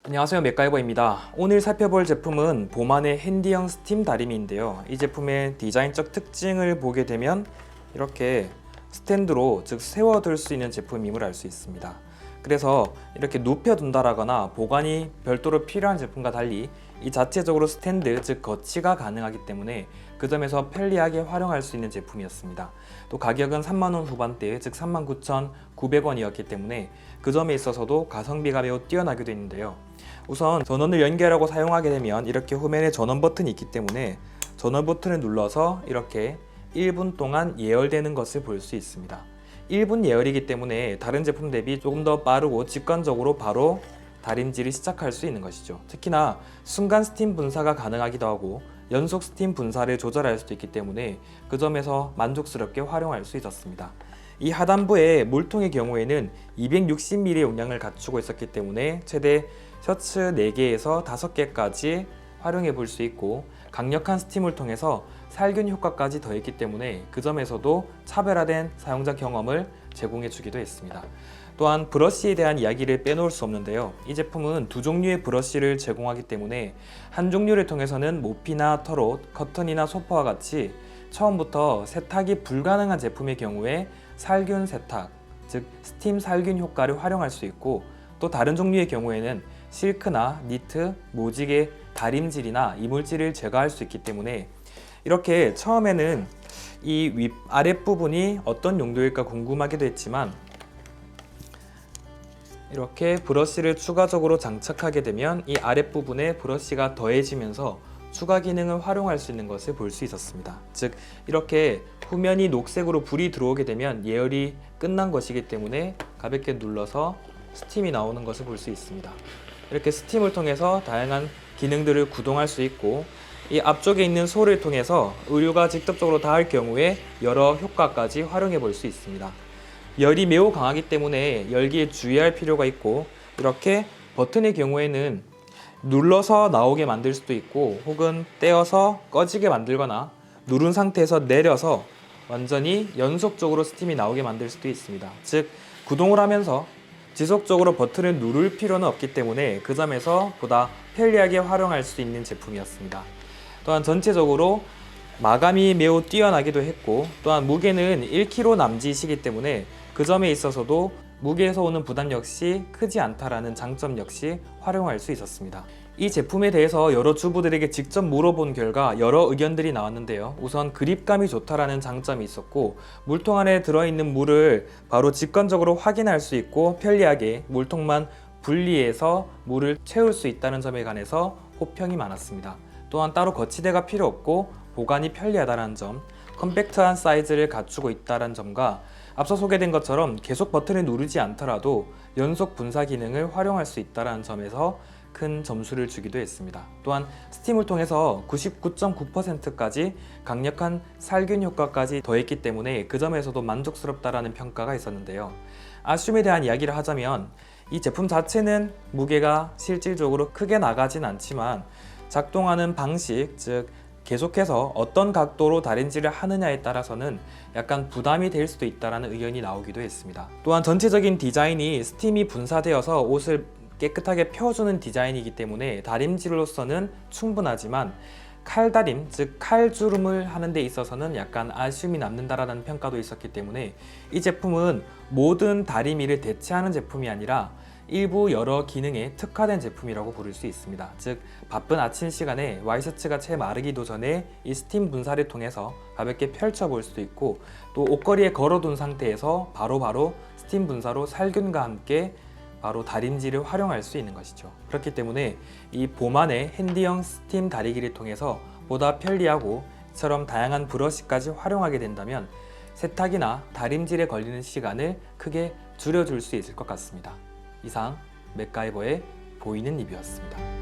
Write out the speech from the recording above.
안녕하세요, 맥가이버입니다. 오늘 살펴볼 제품은 보만의 핸디형 스팀 다리미인데요. 이 제품의 디자인적 특징을 보게 되면 이렇게 스탠드로, 즉 세워둘 수 있는 제품임을 알 수 있습니다. 그래서 이렇게 눕혀둔다라거나 보관이 별도로 필요한 제품과 달리 이 자체적으로 스탠드, 즉 거치가 가능하기 때문에 그 점에서 편리하게 활용할 수 있는 제품이었습니다. 또 가격은 3만원 후반대, 즉 39,900원이었기 때문에 그 점에 있어서도 가성비가 매우 뛰어나기도 했는데요. 우선 전원을 연결하고 사용하게 되면 이렇게 후면에 전원 버튼이 있기 때문에 전원 버튼을 눌러서 이렇게 1분 동안 예열되는 것을 볼 수 있습니다. 1분 예열이기 때문에 다른 제품 대비 조금 더 빠르고 직관적으로 바로 다림질을 시작할 수 있는 것이죠. 특히나 순간 스팀 분사가 가능하기도 하고 연속 스팀 분사를 조절할 수도 있기 때문에 그 점에서 만족스럽게 활용할 수 있었습니다. 이 하단부의 물통의 경우에는 260ml 용량을 갖추고 있었기 때문에 최대 셔츠 4개에서 5개까지 활용해 볼 수 있고 강력한 스팀을 통해서 살균 효과까지 더했기 때문에 그 점에서도 차별화된 사용자 경험을 제공해 주기도 했습니다. 또한 브러쉬에 대한 이야기를 빼놓을 수 없는데요. 이 제품은 두 종류의 브러쉬를 제공하기 때문에 한 종류를 통해서는 모피나 털옷, 커튼이나 소파와 같이 처음부터 세탁이 불가능한 제품의 경우에 살균 세탁, 즉 스팀 살균 효과를 활용할 수 있고 또 다른 종류의 경우에는 실크나 니트, 모직의 다림질이나 이물질을 제거할 수 있기 때문에 이렇게 처음에는 이 윗 아랫부분이 어떤 용도일까 궁금하기도 했지만 이렇게 브러쉬를 추가적으로 장착하게 되면 이 아랫부분에 브러쉬가 더해지면서 추가 기능을 활용할 수 있는 것을 볼 수 있었습니다. 즉 이렇게 후면이 녹색으로 불이 들어오게 되면 예열이 끝난 것이기 때문에 가볍게 눌러서 스팀이 나오는 것을 볼 수 있습니다. 이렇게 스팀을 통해서 다양한 기능들을 구동할 수 있고 이 앞쪽에 있는 솔을 통해서 의류가 직접적으로 닿을 경우에 여러 효과까지 활용해 볼 수 있습니다. 열이 매우 강하기 때문에 열기에 주의할 필요가 있고 이렇게 버튼의 경우에는 눌러서 나오게 만들 수도 있고 혹은 떼어서 꺼지게 만들거나 누른 상태에서 내려서 완전히 연속적으로 스팀이 나오게 만들 수도 있습니다. 즉 구동을 하면서 지속적으로 버튼을 누를 필요는 없기 때문에 그 점에서 보다 편리하게 활용할 수 있는 제품이었습니다. 또한 전체적으로 마감이 매우 뛰어나기도 했고 또한 무게는 1kg 남짓이기 때문에 그 점에 있어서도 무게에서 오는 부담 역시 크지 않다라는 장점 역시 활용할 수 있었습니다. 이 제품에 대해서 여러 주부들에게 직접 물어본 결과 여러 의견들이 나왔는데요. 우선 그립감이 좋다라는 장점이 있었고 물통 안에 들어있는 물을 바로 직관적으로 확인할 수 있고 편리하게 물통만 분리해서 물을 채울 수 있다는 점에 관해서 호평이 많았습니다. 또한 따로 거치대가 필요 없고 보관이 편리하다는 점, 컴팩트한 사이즈를 갖추고 있다는 점과 앞서 소개된 것처럼 계속 버튼을 누르지 않더라도 연속 분사 기능을 활용할 수 있다는 점에서 큰 점수를 주기도 했습니다. 또한 스팀을 통해서 99.9%까지 강력한 살균 효과까지 더했기 때문에 그 점에서도 만족스럽다라는 평가가 있었는데요. 아쉬움에 대한 이야기를 하자면 이 제품 자체는 무게가 실질적으로 크게 나가진 않지만 작동하는 방식, 즉 계속해서 어떤 각도로 다림질을 하느냐에 따라서는 약간 부담이 될 수도 있다는 의견이 나오기도 했습니다. 또한 전체적인 디자인이 스팀이 분사되어서 옷을 깨끗하게 펴주는 디자인이기 때문에 다림질로서는 충분하지만 칼다림, 즉 칼주름을 하는 데 있어서는 약간 아쉬움이 남는다라는 평가도 있었기 때문에 이 제품은 모든 다리미를 대체하는 제품이 아니라 일부 여러 기능에 특화된 제품이라고 부를 수 있습니다. 즉 바쁜 아침 시간에 와이셔츠가 채 마르기도 전에 이 스팀 분사를 통해서 가볍게 펼쳐볼 수도 있고 또 옷걸이에 걸어둔 상태에서 바로바로 스팀 분사로 살균과 함께 바로 다림질을 활용할 수 있는 것이죠. 그렇기 때문에 이 보만의 핸디형 스팀 다리기를 통해서 보다 편리하고 이처럼 다양한 브러쉬까지 활용하게 된다면 세탁이나 다림질에 걸리는 시간을 크게 줄여줄 수 있을 것 같습니다. 이상 맥가이버의 보이는 리뷰였습니다.